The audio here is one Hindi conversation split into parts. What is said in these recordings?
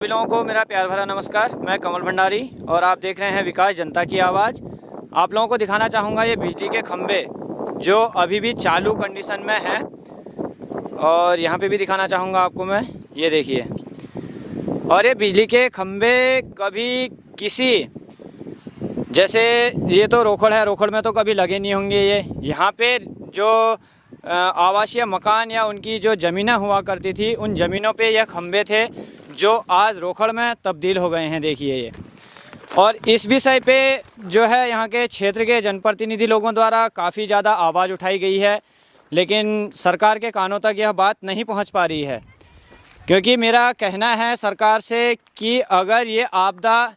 सभी लोगों को मेरा प्यार भरा नमस्कार। मैं कमल भंडारी और आप देख रहे हैं विकास जनता की आवाज़। आप लोगों को दिखाना चाहूँगा ये बिजली के खंभे जो अभी भी चालू कंडीशन में हैं, और यहाँ पे भी दिखाना चाहूँगा आपको मैं, ये देखिए। और ये बिजली के खंभे कभी किसी, जैसे ये तो रोखड़ है, रोखड़ में तो कभी लगे नहीं होंगे ये। यहाँ पे जो आवासीय मकान या उनकी जो ज़मीनें हुआ करती थी, उन ज़मीनों पे यह खंभे थे जो आज रोखड़ में तब्दील हो गए हैं, देखिए ये। और इस विषय पे जो है यहाँ के क्षेत्र के जनप्रतिनिधि लोगों द्वारा काफ़ी ज़्यादा आवाज़ उठाई गई है, लेकिन सरकार के कानों तक यह बात नहीं पहुँच पा रही है। क्योंकि मेरा कहना है सरकार से कि अगर ये आपदा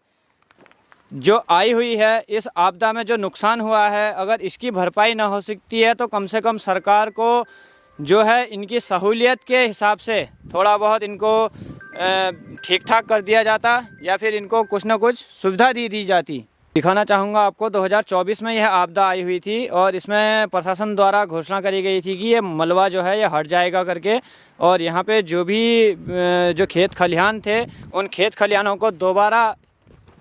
जो आई हुई है, इस आपदा में जो नुकसान हुआ है, अगर इसकी भरपाई ना हो सकती है तो कम से कम सरकार को जो है इनकी सहूलियत के हिसाब से थोड़ा बहुत इनको ठीक ठाक कर दिया जाता, या फिर इनको कुछ ना कुछ सुविधा दी जाती। दिखाना चाहूँगा आपको 2024 में यह आपदा आई हुई थी और इसमें प्रशासन द्वारा घोषणा करी गई थी कि ये मलबा जो है ये हट जाएगा करके, और यहाँ पे जो भी जो खेत खलिहान थे उन खेत खलिहानों को दोबारा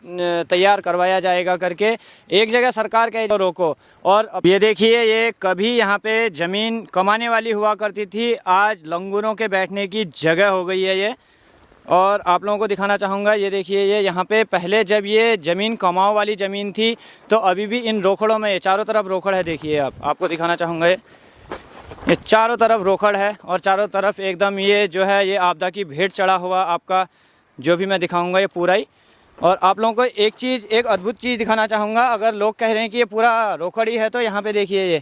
तैयार करवाया जाएगा करके एक जगह सरकार के रोको। और अब ये देखिए, ये कभी यहाँ पे ज़मीन कमाने वाली हुआ करती थी, आज लंगूरों के बैठने की जगह हो गई है ये। और आप लोगों को दिखाना चाहूँगा, ये देखिए, ये यहाँ पे पहले जब ये ज़मीन कमाओ वाली ज़मीन थी तो अभी भी इन रोखड़ों में, ये चारों तरफ रोखड़ है, देखिए आपको दिखाना चाहूँगा, ये चारों तरफ रोखड़ है और चारों तरफ एकदम ये जो है ये आपदा की भेंट चढ़ा हुआ आपका जो भी मैं दिखाऊँगा ये पूरा ही। और आप लोगों को एक अद्भुत चीज़ दिखाना चाहूँगा। अगर लोग कह रहे हैं कि ये पूरा रोखड़ ही है, तो यहाँ पे देखिए ये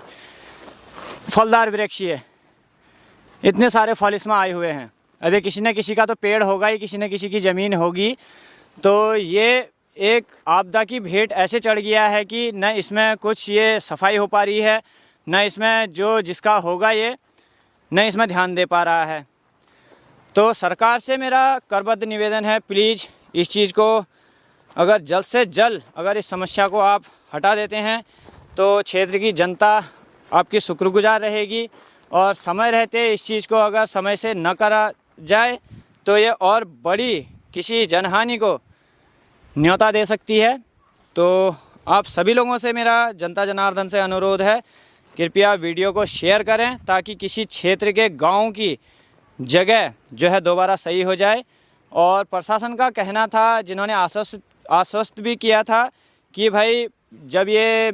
फलदार वृक्ष, ये इतने सारे फल इसमें आए हुए हैं। अभी किसी न किसी का तो पेड़ होगा ही, किसी न किसी की ज़मीन होगी। तो ये एक आपदा की भेंट ऐसे चढ़ गया है कि न इसमें कुछ ये सफाई हो पा रही है, न इसमें जो जिसका होगा ये न इसमें ध्यान दे पा रहा है। तो सरकार से मेरा करबद्ध निवेदन है, प्लीज़ इस चीज़ को अगर जल्द से जल्द अगर इस समस्या को आप हटा देते हैं तो क्षेत्र की जनता आपकी शुक्रगुजार रहेगी। और समय रहते इस चीज़ को अगर समय से न करा जाए तो ये और बड़ी किसी जनहानि को न्योता दे सकती है। तो आप सभी लोगों से मेरा जनता जनार्दन से अनुरोध है, कृपया वीडियो को शेयर करें ताकि किसी क्षेत्र के गाँव की जगह जो है दोबारा सही हो जाए। और प्रशासन का कहना था, जिन्होंने आश्वस्त भी किया था कि भाई जब ये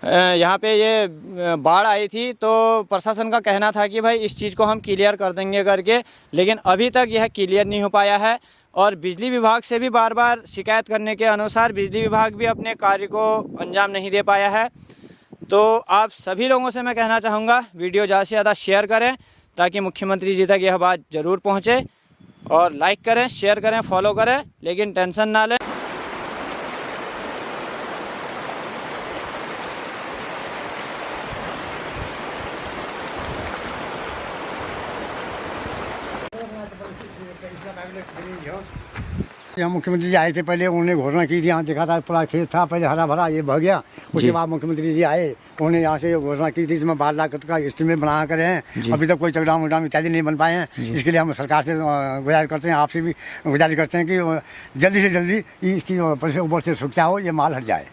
यहाँ पे ये बाढ़ आई थी तो प्रशासन का कहना था कि भाई इस चीज़ को हम क्लियर कर देंगे करके, लेकिन अभी तक यह क्लियर नहीं हो पाया है। और बिजली विभाग से भी बार बार शिकायत करने के अनुसार बिजली विभाग भी अपने कार्य को अंजाम नहीं दे पाया है। तो आप सभी लोगों से मैं कहना चाहूँगा, वीडियो ज़्यादा से ज़्यादा शेयर करें ताकि मुख्यमंत्री जी तक यह बात ज़रूर पहुँचे। और लाइक करें, शेयर करें, फॉलो करें, लेकिन टेंशन ना लें। यहाँ मुख्यमंत्री जी आए थे, पहले उन्होंने घोषणा की थी, यहाँ देखा था पूरा खेत था पहले हरा भरा, ये बह गया। उसके बाद मुख्यमंत्री जी आए, उन्होंने यहाँ से घोषणा की थी इसमें 12 लाख का एस्टीमेट बना करे हैं। अभी तक कोई चकडाम उकडाम इत्यादि नहीं बन पाए हैं। इसके लिए हम सरकार से गुजारिश करते हैं, आपसे भी गुजारिश करते हैं कि जल्दी से जल्दी इसकी ऊपर से सुरक्षा हो, ये माल हट जाए।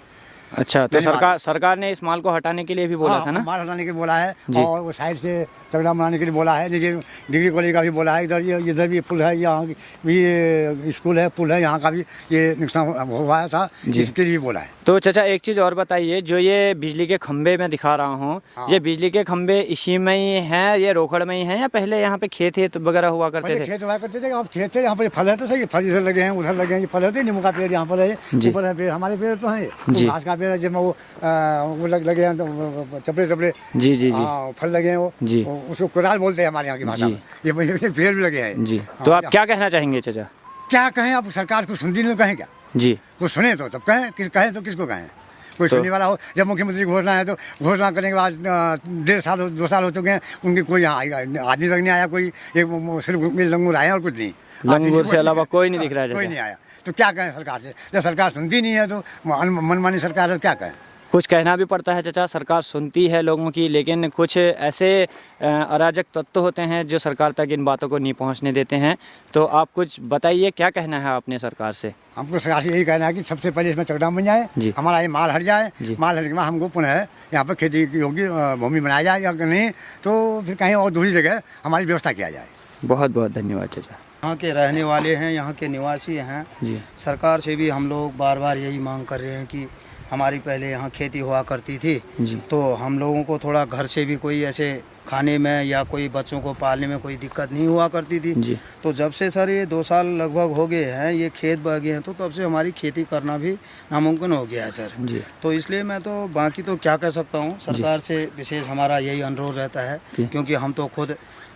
अच्छा, तो सरकार ने इस माल को हटाने के लिए भी बोला था ना? माल हटाने के लिए बोला है, और वो साइड से चकड़ा बनाने के लिए बोला है, नीचे डिग्री कॉलेज का भी बोला है, इधर भी पुल है, यहाँ भी स्कूल है, पुल है, यहाँ का भी ये नुकसान हुआ था, इसके लिए बोला है। तो चाचा एक चीज़ और बताइए, जो ये बिजली के खंभे मैं दिखा रहा हूँ, ये बिजली के खंभे इसी में ही हैं, ये रोखड़ में ही हैं, या पहले यहाँ पे खेत वगैरह हुआ करते थे? खेत हुआ करते थे, अब खेत थे, यहाँ पर फल है तो सही, फल इधर लगे हैं, उधर लगे हैं, फल होते, नींबू का पेड़ यहाँ पर है, ऊपर है पेड़, हमारे पेड़ तो है, घास का पेड़ है, जिसमें वो लगे हैं तो चपड़े जी फल लगे हैं, वो जी उसको कुराल बोलते हैं हमारे यहाँ की भाषा में। ये पेड़ भी लगे हैं जी। तो आप क्या कहना चाहेंगे चाचा? क्या कहें, अब सरकार को सुनती नहीं, कहें क्या जी? कुछ सुने तो तब कहें, कहें तो किसको कहें? कोई सुनने वाला हो। जब मुख्यमंत्री की घोषणा है तो घोषणा करने के बाद 1.5 साल 2 साल हो चुके हैं, उनकी कोई आदमी तक नहीं आया, कोई एक सिर्फ लंगूर आए और कुछ नहीं, लंगूर से अलावा कोई नहीं दिख रहा है, कोई नहीं आया। तो क्या कहें सरकार से? जब सरकार सुनती नहीं है तो मनमानी सरकार है, क्या कहें? कुछ कहना भी पड़ता है चाचा, सरकार सुनती है लोगों की, लेकिन कुछ ऐसे अराजक तत्व होते हैं जो सरकार तक इन बातों को नहीं पहुंचने देते हैं। तो आप कुछ बताइए, क्या कहना है आपने सरकार से? हमको सरकार से यही कहना है कि सबसे पहले इसमें चकडाम बन जाए, हमारा ये माल हट जाए, माल हटने के बाद हमको पुनः यहाँ पर खेती योग्य भूमि बनाया जाए, या नहीं तो फिर कहीं और दूसरी जगह हमारी व्यवस्था किया जाए। बहुत बहुत धन्यवाद चाचा। यहाँ के रहने वाले हैं, यहाँ के निवासी हैं जी। सरकार से भी हम लोग बार बार यही मांग कर रहे हैं कि हमारी पहले यहाँ खेती हुआ करती थी जी। तो हम लोगों को थोड़ा घर से भी कोई ऐसे खाने में या कोई बच्चों को पालने में कोई दिक्कत नहीं हुआ करती थी जी। तो जब से सर ये 2 साल लगभग हो गए हैं, ये खेत बह गए हैं, तो तब से हमारी खेती करना भी नामुमकिन हो गया है सर जी। तो इसलिए मैं तो बाकी तो क्या कह सकता हूँ, सरकार से विशेष हमारा यही अनुरोध रहता है, क्योंकि हम तो खुद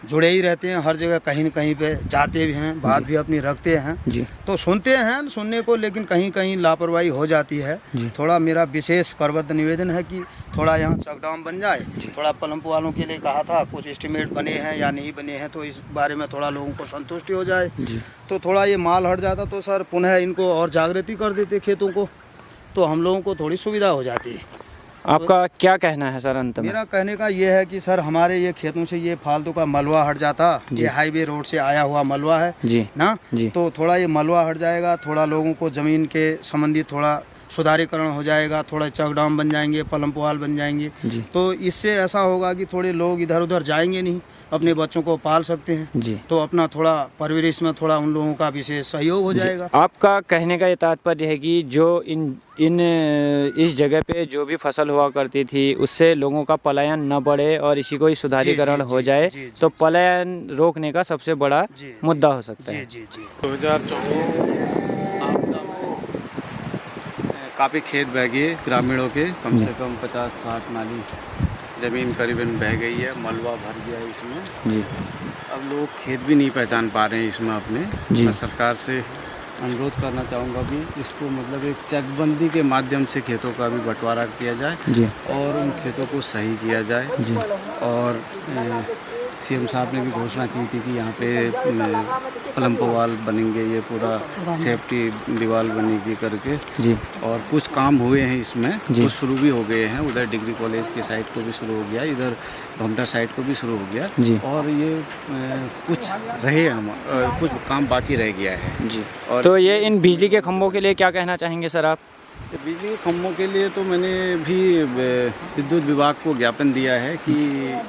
जुड़े ही रहते हैं, हर जगह कहीं न कहीं पे जाते भी हैं, बात भी अपनी रखते हैं जी। तो सुनते हैं सुनने को, लेकिन कहीं कहीं लापरवाही हो जाती है। थोड़ा मेरा विशेष करबद्ध निवेदन है कि थोड़ा यहाँ चकडाम बन जाए। थोड़ा पलंप वालों के लिए कहा था, कुछ एस्टीमेट बने हैं या नहीं बने हैं, तो इस बारे में थोड़ा लोगों को संतुष्टि हो जाए। तो थोड़ा ये माल हट जाता तो सर पुनः इनको और जागृति कर देते खेतों को, तो हम लोगों को थोड़ी सुविधा हो जाती है। आपका क्या कहना है सर अंत में? मेरा कहने का ये है कि सर हमारे ये खेतों से ये फालतू का मलबा हट जाता, ये हाईवे रोड से आया हुआ मलबा है जी ना जी। तो थोड़ा ये मलबा हट जाएगा, थोड़ा लोगों को ज़मीन के संबंधित थोड़ा सुधारीकरण हो जाएगा, थोड़ा चकडाम बन जाएंगे, पलंप वाल बन जाएंगे, तो इससे ऐसा होगा कि थोड़े लोग इधर उधर जाएंगे नहीं, अपने बच्चों को पाल सकते हैं जी। तो अपना थोड़ा परवरिश में थोड़ा उन लोगों का विशेष सहयोग हो जाएगा। आपका कहने का ये तात्पर्य है कि जो इस जगह पे जो भी फसल हुआ करती थी उससे लोगों का पलायन न बढ़े और इसी को ही सुधारीकरण हो जाए, तो पलायन रोकने का सबसे बड़ा मुद्दा हो सकता है। 2024 काफ़ी खेत बह गए ग्रामीणों के, कम से कम 50-60 नाली ज़मीन करीबन बह गई है, मलबा भर गया है इसमें जी। अब लोग खेत भी नहीं पहचान पा रहे हैं इसमें अपने। मैं सरकार से अनुरोध करना चाहूँगा कि इसको मतलब एक चकबंदी के माध्यम से खेतों का भी बंटवारा किया जाए जी। और उन खेतों को सही किया जाए जी। और सीएम साहब ने भी घोषणा की थी कि यहाँ पे पलंप वाल बनेंगे, ये पूरा सेफ्टी दीवार बनेगी करके जी। और कुछ काम हुए हैं इसमें, कुछ शुरू भी हो गए हैं। उधर डिग्री कॉलेज के साइड को भी शुरू हो गया, इधर घमटा साइड को भी शुरू हो गया जी। और ये कुछ रहे कुछ काम बाकी रह गया है जी। और तो ये इन बिजली के खंभों के लिए क्या कहना चाहेंगे सर आप? बिजली के खंभों के लिए तो मैंने भी विद्युत विभाग को ज्ञापन दिया है कि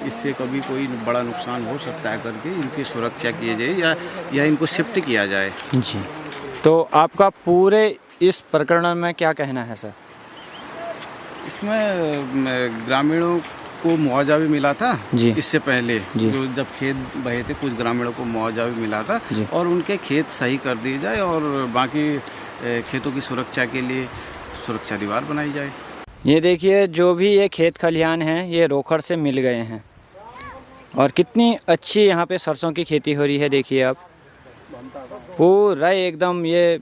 इससे कभी कोई बड़ा नुकसान हो सकता है करके इनकी सुरक्षा की जाए या इनको शिफ्ट किया जाए जी। तो आपका पूरे इस प्रकरण में क्या कहना है सर? इसमें ग्रामीणों को मुआवजा भी मिला था जी। इससे पहले जी। जो जब खेत बहे थे कुछ ग्रामीणों को मुआवजा भी मिला था जी। और उनके खेत सही कर दिए जाए और बाकी खेतों की सुरक्षा के लिए सुरक्षा दीवार बनाई जाए। ये देखिए, जो भी ये खेत खलिहान हैं ये रोखड़ से मिल गए हैं और कितनी अच्छी यहाँ पे सरसों की खेती हो रही है। देखिए आप, पूरा एकदम ये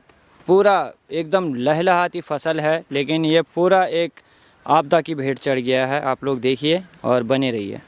पूरा एकदम लहलहाती फसल है, लेकिन ये पूरा एक आपदा की भेंट चढ़ गया है। आप लोग देखिए और बने रहिए।